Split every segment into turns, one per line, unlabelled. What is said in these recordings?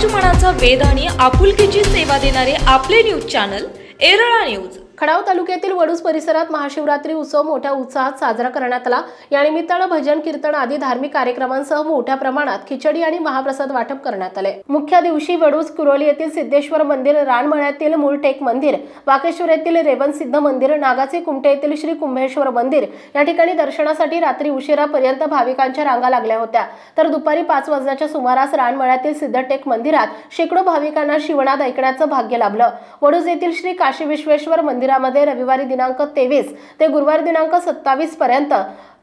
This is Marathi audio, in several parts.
समाज मनाचा वेध आणि आपुलकीची सेवा देणारे आपले न्यूज चॅनल एरळा न्यूज।
खडाव तालुक्यातील वडूज परिसरात महाशिवरात्री उत्सव मोठ्या उत्साहात साजरा करण्यात आला। या निमित्ताने भजन कीर्तन आदी धार्मिक कार्यक्रमांसह मोठ्या प्रमाणात खिचडी आणि महाप्रसाद वाटप करण्यात आले। मुख्य दिवशी वडूज कुरोली येथील सिद्धेश्वर मंदिर, रानमळ्यातील मूळटेक मंदिर, वाकेश्वर येथील रेवन सिद्ध मंदिर, नागाचे कुमटे येथील श्री कुंभेश्वर मंदिर या ठिकाणी दर्शनासाठी रात्री उशिरापर्यंत भाविकांच्या रांगा लागल्या होत्या। तर दुपारी 5 वाजण्याच्या सुमारास रानमळ्यातील सिद्धटेक मंदिरात शेकडो भाविकांना शिवनाद ऐकण्याचं भाग्य लाभलं। वडूज येथील श्री काशी विश्वेश्वर मंदिरामध्ये रविवारी दिनांक 23 ते गुरुवार दिनांक 27 पर्यंत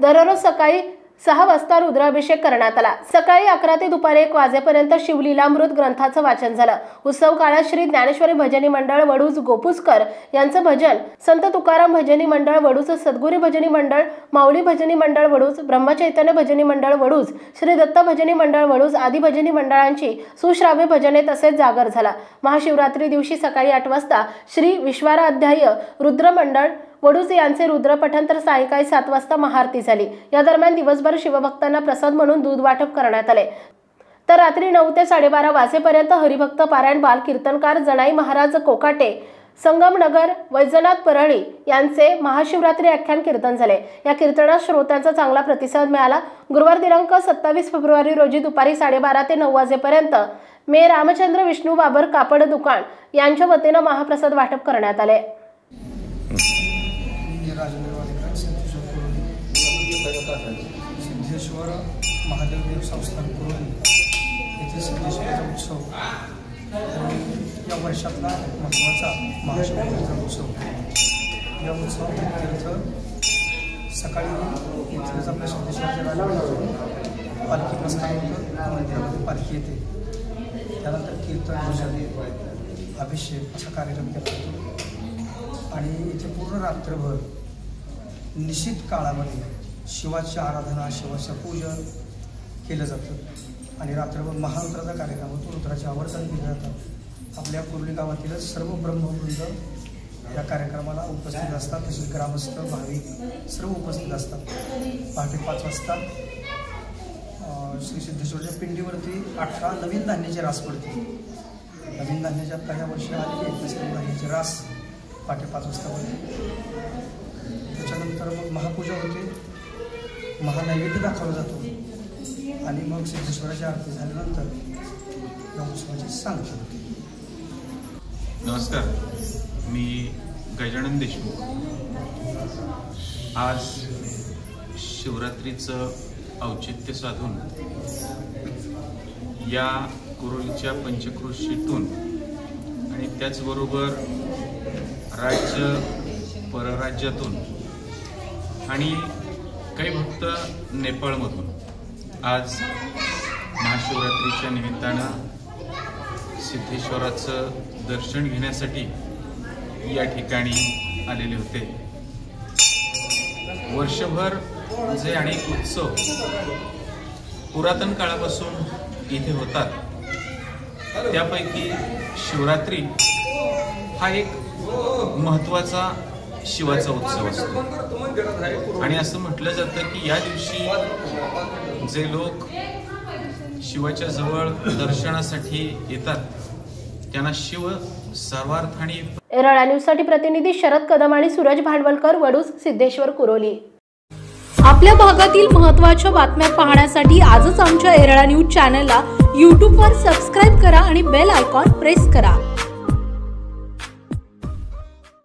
दररोज सकाळी 6 वाजता रुद्राभिषेक करण्यात आला। सकाळी 11 ते दुपारी 1 वाजेपर्यंत शिवलीलामृत ग्रंथाचं वाचन झालं। उत्सव काळात श्री ज्ञानेश्वरी भजनी मंडळ वडूज गोपुसकर यांचं भजन, संत तुकाराम भजनी मंडळ वडूज, सद्गुरू भजनी मंडळ, माऊली भजनी मंडळ वडूज, ब्रह्मचैतन्य भजनी मंडळ वडूज, श्री दत्त भजनी मंडळ वडूज आदी भजनी मंडळांची सुश्राव्य भजने तसेच जागर झाला। महाशिवरात्री दिवशी सकाळी 8 वाजता श्री विश्वाराध्याय रुद्र मंडळ वडूज यांचे रुद्रपठण तर सायंकाळी 7 वाजता महाआरती झाली। या दरम्यान दिवसभर शिवभक्तांना प्रसाद म्हणून दूध वाटप करण्यात आले। तर रात्री 9 ते 12:30 वाजेपर्यंत हरिभक्त पारायण, बाल कीर्तनकार जनाई महाराज कोकाटे, संगमनगर, वैजनाथ परळी यांचे महाशिवरात्री आख्यान कीर्तन झाले। या कीर्तनात श्रोत्यांचा चांगला प्रतिसाद मिळाला। गुरुवार दिनांक 27 फेब्रुवारी रोजी दुपारी 12:30 ते 9 वाजेपर्यंत मे रामचंद्र विष्णू बाबर कापड दुकान यांच्या वतीने महाप्रसाद वाटप करण्यात आले।
सिद्धेश्वर महादेव देव संस्थान कुरोली येथे सिद्धेश्वराचा उत्सव या वर्षातला महत्त्वाचा महाशिवरात्रीचा उत्सव। या उत्सवात सकाळी इथेच आपल्या सिद्धेश्वराच्या राजातून पालखी प्रस्थान होतं, मंदिरामध्ये पालखी येते, त्यानंतर कीर्तन, भजन, अभिषेक असा कार्यक्रम केला जातो आणि इथे पूर्ण रात्रभर निश्चित काळामध्ये शिवाची आराधना, शिवाचं पूजन केलं जातं आणि रात्रभर महारुद्राचा कार्यक्रम होतो। रुद्राचे आवर्तन केले जातात। आपल्या कुरोली गावातील सर्व ब्रह्मवृंद या कार्यक्रमाला उपस्थित असतात, तसेच ग्रामस्थ, भाविक सर्व उपस्थित असतात। पहाटे 5 वाजता श्री सिद्धेश्वरच्या पिंडीवरती 18 नवीन धान्याचे रास पडते। नवीन धान्याच्या आता या वर्षी आलेले आहेत धान्याचे रास पहाटे 5 वाजता पडते। त्याच्यानंतर मग महापूजा होते, महानैवेद्य दाखवला जातो आणि मग सिद्धेश्वराची आरती झाल्यानंतर या उत्सवाची सांगता होते।
नमस्कार, मी गजानन देशमुख। आज शिवरात्रीचं औचित्य साधून या कुरोलीच्या पंचक्रोशीतून आणि त्याचबरोबर राज्य परराज्यातून आणि काही भक्त नेपाळमधून आज महाशिवरात्रीच्या निमित्तानं सिद्धेश्वराचं दर्शन घेण्यासाठी या ठिकाणी आलेले होते। वर्षभर जे अनेक उत्सव पुरातन काळापासून इथे होतात, त्यापैकी शिवरात्री हा एक महत्त्वाचा शिवाचा उत्सव असतो आणि असं म्हटलं जातं की या दिवशी जे लोक शिवाच्या जवळ दर्शनासाठी येतात त्यांना शिव सर्वार्थाने।
एरळा न्यूजसाठी प्रतिनिधी शरद कदम आणि सूरज भांडवलकर, वडूज, सिद्धेश्वर, कुरोली।
आपल्या भागातील महत्त्वाच्या बातम्या पाहण्यासाठी आजच आमच्या एरळा न्यूज चॅनलला YouTube वर सबस्क्राइब करा आणि बेल आयकॉन प्रेस करा।